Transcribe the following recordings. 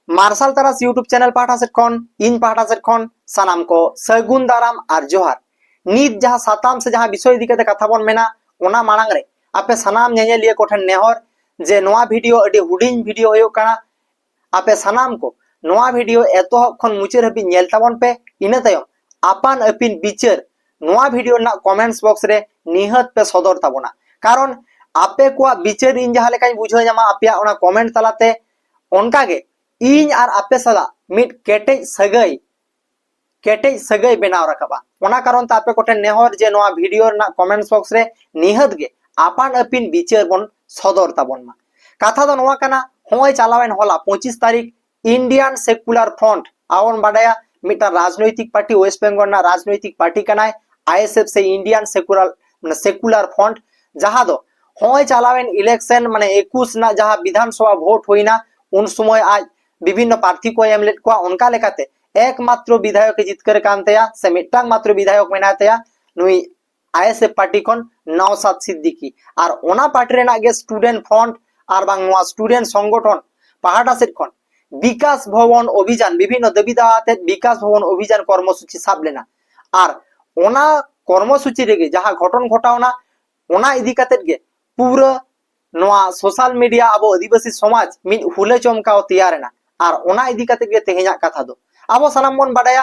Martial तारास YouTube channel पाठा set खन इन पाठा सेट खन सानाम को सगुन दाराम और जोहार। नित जहाँ साताम से जहाँ विषय इदी कते कथा बन मेना ओना मांग रे आपे सानाम नेनेलिया कोठन नेहर जे नोआ वीडियो अडी हुडिंग वीडियो होयो काना आपे सानाम को नोआ वीडियो एतोहब खन मुचाद हाबि नेल ताबन पे इना तायम आपान अपिन बिचार नोआ वीडियो ना कमेंट्स बॉक्स रे निहत पे सदर ताबोना कारण आपे को बिचार इन जहाँ लेकाई बुझाव जामा आपे ओना कमेंट तलाते ओनका गे इन आर आपे सला मिट केटे सगई बनाव रखबा ओना कारण ता आपे कोठे नेहर जे नोआ वीडियो ना कमेंट्स बॉक्स रे निहत गे आपान अपिन बिचार बन सदर ताबन मा। कथा दो नोआ काना होय चालावेन होला 25 तारीख इंडियन सेकुलर फ्रंट आवन बाडाया मिटा राजनैतिक पार्टी वेस्ट बेंगल ना राजनैतिक पार्टी कनाय आईएसएफ से इंडियन सेकुलर फ्रंट जहाँ दो होय चालावेन इलेक्शन माने 21 ना जहाँ विधानसभा भोट होइना उन समय आज विभिन्न प्रार्थी को एम लेट को उनका लेकाते एकमात्र विधायक जितकर कानतेया से मिटांग मात्र विधायक मेनातेया नुई आईएसएफ पार्टी खन नौशाद सिद्दीकी और ओना पार्टी रेना गे स्टूडेंट फ्रंट और बांग नोआ स्टूडेंट संगठन पाहाड़ा सेट खन विकास भवन अभियान विभिन्न दाबी दावाते विकास भवन अभियान कर्मसूची साब लेना और ओना कर्मसूची रेगे जहाँ घटन घटावना ओना इदी कातेत गे पूरा नोआ सोशल मीडिया अब आदिवासी समाज मिद हुले चमकाव तैयारना और ओना इदी कातेत गे तेहेना कथा दो अब सानाम बन बाडाया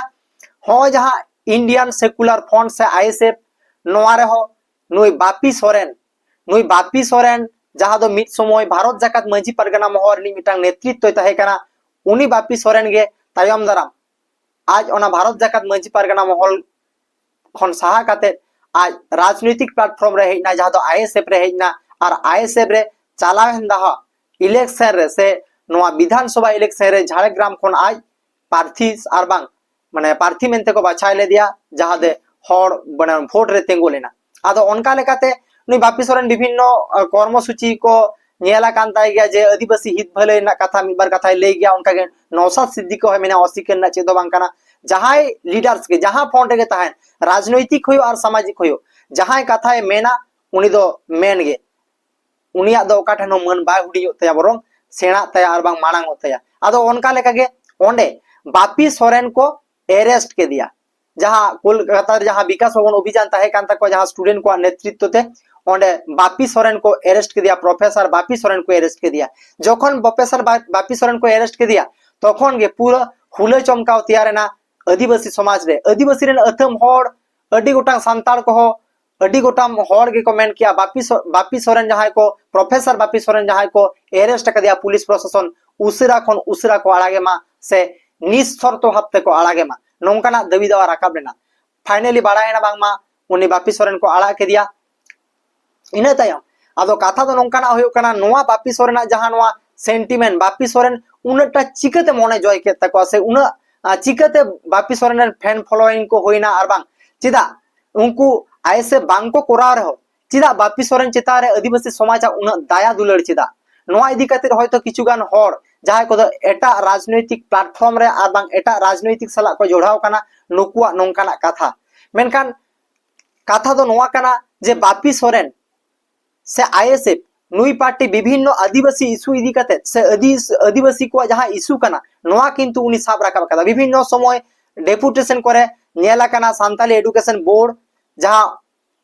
हो जहाँ इंडियन सेकुलर फ्रंट से आईएसएफ नोआ रे हो नुई बापी सोरेन जहाँ दो मिद समय भारत जाकात मांझी परगना महर नि मिटांग नेतृत्व तहे कना उनी बापी सोरेन गे तायम दाराम आज ओना भारत जाकात मांझी परगना महल खन साहा काते आज राजनीतिक प्लेटफॉर्म रे हेजना जहाँ दो आईएसएफ रे हेजना और आईएसएफ रे चालावेन दाहा इलेक्शन रे से नोआ विधानसभा इलेक्शन रे झाड़ग्राम खन आज प्रार्थी और बांग माने प्रार्थी मेनते को बाछाय ले दिया जहाँ दे हर बने भोट रे तेंगो लेना आदो उनका लेकाते नुई बापी सोरेन विभिन्न कर्मसूची को नेला कान ताय गया जे आदिवासी हित भले ना कथा मिबार कथा ले गया उनका के नौशाद सिद्दीकी हो मेना असिकेन ना चेदो बांग काना जहाँ लीडर्स के जहाँ फ्रंट गे ताहेन राजनैतिक होयो और सामाजिक होयो जहाँ कथा मेना उनी दो मेन गे उनिया दो ओका ठेनो मन बाय हुडियो तया बरং सेना तया और बांग मांग तया आदो उनका लेका गे ओंडे बापी सोरेन को अरेस्ट के दिया जहाँ कोलकाता जहाँ विकास भवन अभियान ताहे कान ताको जहाँ स्टूडेंट को नेतृत्व ते ओंडे बापी सोरेन को अरेस्ट के दिया प्रोफेसर बापी सोरेन को अरेस्ट के दिया जखन प्रोफेसर बापी सोरेन को अरेस्ट के दिया तखन गे पूरा हुले चमकाव तैयारना आदिवासी समाज रे आदिवासी रेन अथम हर अडी गोटांग सांताल को हो अडी गोटांग हर गे को मेन किया बापी सोरेन जहाँ को प्रोफेसर बापी सोरेन जहाँ को अरेस्ट कर दिया पुलिस प्रशासन उसरा खन उसरा को आड़ागे मा से निस्शर्त हत्या को आड़ागे मा नोंकाना दाबी दावा राकाब लेना फाइनली बाड़ायना बांगमा उनी बापी सोरेन को आड़ा के दिया इना तायम आदो कथा दो नोंकाना होयो काना नोआ बापी सोरेन जहाँ नोआ सेंटिमेंट बापी सोरेन उनटा चिकाते मने जय के तको से उन चिकाते बापी सोरेन फैन फॉलोइंग को होइना और बांग चिदा उनको आईएसएफ बांग को कोराव रहो चिदा बापी सोरेन चिता रे आदिवासी समाज उन दाया दुलड़ चिदा नोआ इदी खातिर हयतो किछुगान हर जहाँ को एटा राजनैतिक प्लेटफॉर्म रे और बांग एटा राजनैतिक सला को जोड़ाव काना नुकुआ नोंकाना कथा मेनखान कथा दो नोआ काना जे बापी सोरेन से आईएसएफ नुई पार्टी विभिन्न आदिवासी इशू इदी काते से आदिवासी को जहाँ इशू काना नोआ किंतु उनी साब राकाब कादा विभिन्न समय डेपुटेशन करे नेला काना सांताली एडुकेशन बोर्ड जहाँ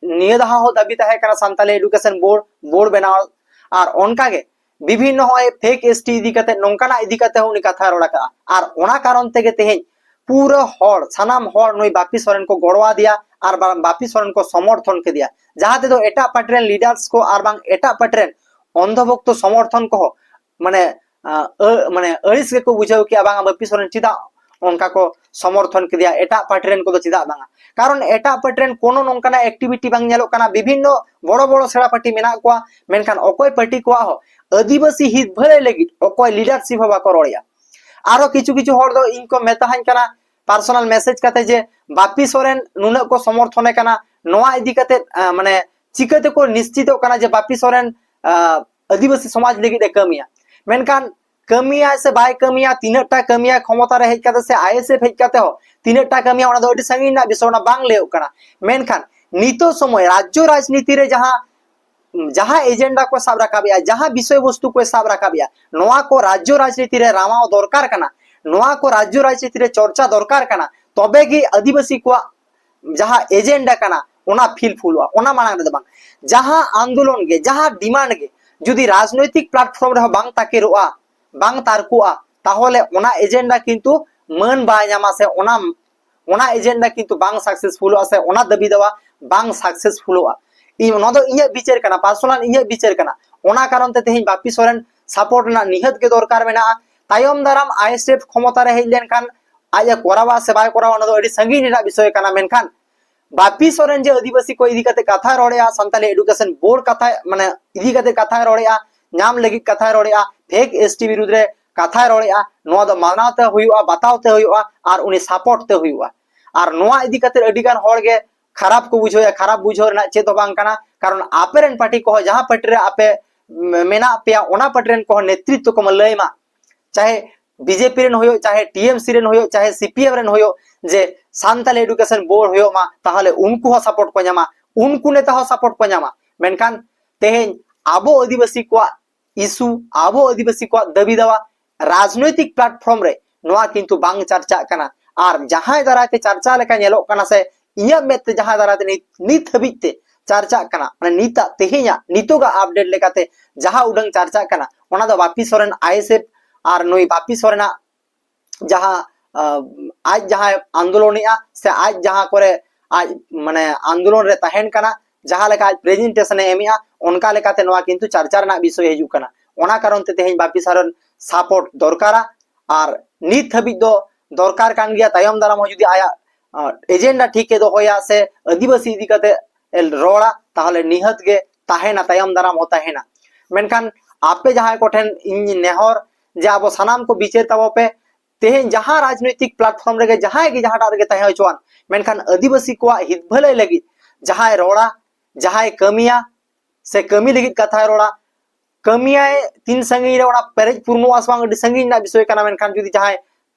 निये दहा हो दाबी ताहे काना सांताली एडुकेशन बोर्ड बनाव और उनका गे विभिन्न होय फेक एसटी इदी काते नोंकाना इदी काते उनी कथा रोड़ा का और ओना कारण तेगे तेहें पूरा हर सानाम हर नुई बापी सोरेन को गड़वा दिया और बापी सोरेन को समर्थन के दिया जहाँ ते दो एटा पार्टी रेन लीडर्स को और बांग एटा पार्टी रेन अंधभक्त समर्थन को माने माने अड़िस के को बुझाव कि बांग बापी सोरेन चिदा उनका को समर्थन के दिया एटा पार्टी रेन को दो चिदा बांगा कारण एटा पार्टी रेन कोनो नोंकाना एक्टिविटी बांग नेलो काना विभिन्न बड़ो बड़ो सेड़ा पार्टी मेना को मेनखान अकोय पार्टी को हो आदिवासी हित भले लगी अकोय लीडरशिप हवा को रोड़िया आरो किछु किछु हर दो इनको मेताहान काना पर्सनल मैसेज काते जे बापी सोरेन नुना को समर्थन काना नोआ इदी काते माने चिकाते को निश्चित काना जे बापी सोरेन आदिवासी समाज लगी दे कमिया मेनखान कमिया से बाय कमिया तीनटा कमिया क्षमता रे हेज काते से आईएसएफ हेज काते हो तीनटा कमिया ओना दो अडी संगीना विषय ओना बांग लेउ काना मेनखान नितो समय राज्य राजनीति रे जहां जहाँ एजेंडा को साब रखाबिया जहाँ विषय वस्तु को साब रखाबिया नोआ को राज्य राजनीति रे रामाओ दरकार कना नोआ को राज्य राजनीति रे चर्चा दरकार कना तबे गी आदिवासी को जहाँ एजेंडा कना ओना फिल फुलवा ओना मांग रे बांग जहाँ आंदोलन गे जहाँ डिमांड गे जुदी राजनैतिक प्लेटफॉर्म रे बांग ताकेरोआ बांग तारकुआ ताहले ओना एजेंडा किंतु मन बाय नामा से ओना एजेंडा किंतु बांग सक्सेसफुल से ओना दाबी दवा बांग सक्सेसफुल इं विचार करना पर्सनल इं विचार करना ओना कारण ते तेहिं बापी सोरेन सपोर्ट ना निहत के दरकार मेना तायम दाराम आईएसएफ क्षमता रे हेज लेनखान आज कोरावा से बाय कोरावा ना दो अडी संगी निरा विषय करना मेनखान बापी सोरेन जे आदिवासी को इदी कते कथा रोड़ेया संताली एडुकेशन बोर्ड कथा माने इदी कते कथा रोड़ेया नाम लगी कथा रोड़ेया फेक एसटी विरुद्ध रे कथा रोड़ेया नोआ दो मानाते हुयुआ बतावते हुयुआ आर उनी सपोर्ट ते हुयुआ आर नोआ इदी कते अडी गान होड़ गे खराब को बुझो खराब बुझो ना चेत बांग काना कारण आपेरेन पार्टी को जहां पार्टी रे आपे मेना पे ओना पार्टी रेन को नेतृत्व को लयमा चाहे बीजेपी रेन होयो चाहे टीएमसी रेन होयो चाहे सीपीएम रेन होयो जे सांताल एडुकेशन बोर्ड होयो मा ताहले उनको सपोर्ट को ᱧᱟᱢᱟ उनको नेता हो सपोर्ट को ᱧᱟᱢᱟ मेनखान तेहेन आबो आदिवासी को इशू आबो आदिवासी को दाबी दवा राजनैतिक प्लेटफॉर्म रे नोआ किंतु बांग चर्चा कना आर जहां दाराते चर्चा लेका नेलो कना से इया मेत जहां दाराते नित हबिते चर्चा कना माने निता तेहिया नितोगा अपडेट लेकाते जहां उडंग चर्चा कना ओना दो बापी सोरेन आईएसएफ आर नोई बापी सोरेना जहां आज जहां आंदोलनिया से आज जहां करे आज माने आंदोलन रे तहेन कना जहां लेका आज प्रेजेंटेशन एमिया उनका लेकाते नोआ किंतु चर्चा रना विषय हिजु कना ओना कारण ते तेहिं बापी सोरेन सपोर्ट दरकारा आर नित हबि दो दरकार कान गया तायम दाराम जुदी आया एजेंडा ठीक के दोया से आदिवासी इदी कते रोड़ा ताहले निहत गे ताहेना तायम दाराम होता है ना मेनखान आपे जहां कोठेन इन नेहर जे आबो सनाम को बिचेर तबो पे तेहेन जहां राजनीतिक प्लेटफॉर्म रे जहां टार गे ताहे होचवान मेनखान आदिवासी को हित भले लगी जहां रोड़ा जहां कमिया से कमी लगी कथा रोड़ा कमिया तीन संगी रे ओना पेरेज पूर्णो आसवांग अडी संगी ना विषय कना मेनखान जुदी जहां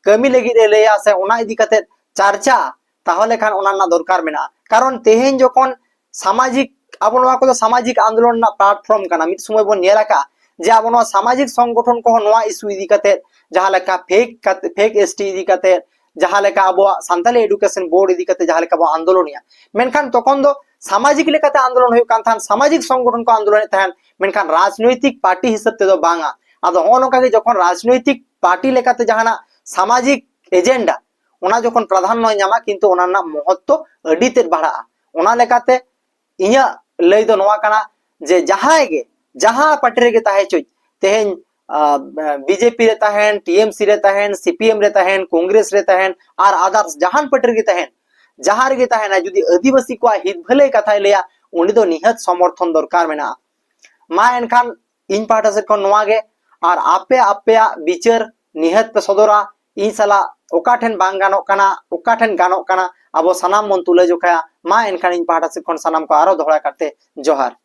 कमी लगी रे लेया से ओना इदी कते चर्चा ताहले खान ओना ना दरकार मेना कारण तेहेन जोखन सामाजिक आबो नोआ को सामाजिक आंदोलन ना प्लेटफॉर्म कना मित समय बोन नेलाका जे आबो नोआ सामाजिक संगठन को नोआ इशू इदी कते जहां लेका फेक एसटी इदी कते जहां लेका आबो संताली एडुकेशन बोर्ड इदी कते जहां लेका आंदोलनिया मेनखान तखन दो सामाजिक लेकाते आंदोलन होय कान थान सामाजिक संगठन को आंदोलन तहन मेनखान राजनैतिक पार्टी हिसाब ते दो बांगा आदो होनोका के जखन राजनैतिक पार्टी लेकाते जहाना सामाजिक एजेंडा ओना जखन प्राधान्य ᱧᱟᱢᱟ किंतु ओना ना महत्व अडी तेद बढ़ा ओना लेकाते इया लय दो नोआ कना जे जहां पार्टी रे गे ताहे चोय तेहेन बीजेपी रे ताहेन टीएमसी रे ताहेन सीपीएम रे ताहेन कांग्रेस रे ताहेन आर अदर्स जहां पार्टी रे ताहेन जहां रे ताहेन जुदी आदिवासी को हित भले कथा लेया उनी दो निहत समर्थन दरकार मेना मा एनखान इन पार्टी से कोन नोआ गे आर आपे आपे विचार निहत पे सदरा इ साला ओकाठेन बांग गानोक कना ओकाठेन गानोक कना आबो सनाम मन तुले जोखाया मा एनखान इन पार्टी से कोन सनाम को आरो दोहरा करते जोहार।